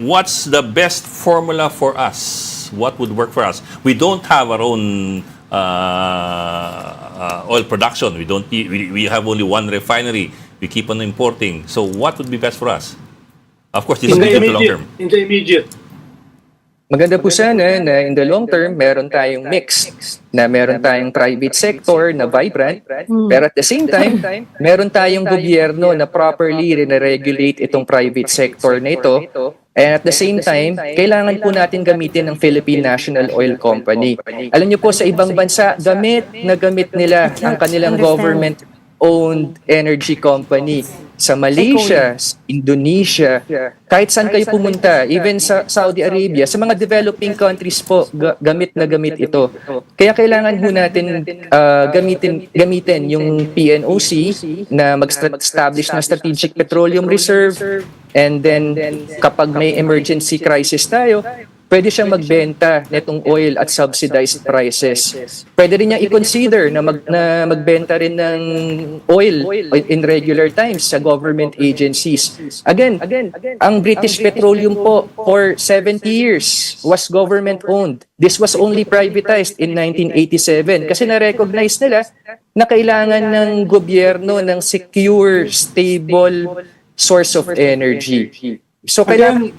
what's the best formula for us? What would work for us? We don't have our own oil production. We have only one refinery. We keep on importing. So what would be best for us? Of course, this is medium to long term. In the immediate. Maganda po sana na in the long term, meron tayong mix, na meron tayong private sector na vibrant, pero at the same time, meron tayong gobyerno na properly regulate itong private sector na ito. And at the same time, kailangan po natin gamitin ng Philippine National Oil Company. Alam niyo po, sa ibang bansa, gamit nila ang kanilang government-owned energy company. Sa Malaysia, Indonesia, kahit saan kayo pumunta, even sa Saudi Arabia, sa mga developing countries po, gamit na gamit ito. Kaya kailangan ho natin gamitin yung PNOC na mag-establish na strategic petroleum reserve, and then kapag may emergency crisis tayo, pwede siyang magbenta nitong oil at subsidized prices. Pwede rin niya i-consider na magbenta rin ng oil in regular times sa government agencies. Again, ang British Petroleum po for 70 years was government-owned. This was only privatized in 1987 kasi na-recognize nila na kailangan ng gobyerno ng secure, stable source of energy. So kailangan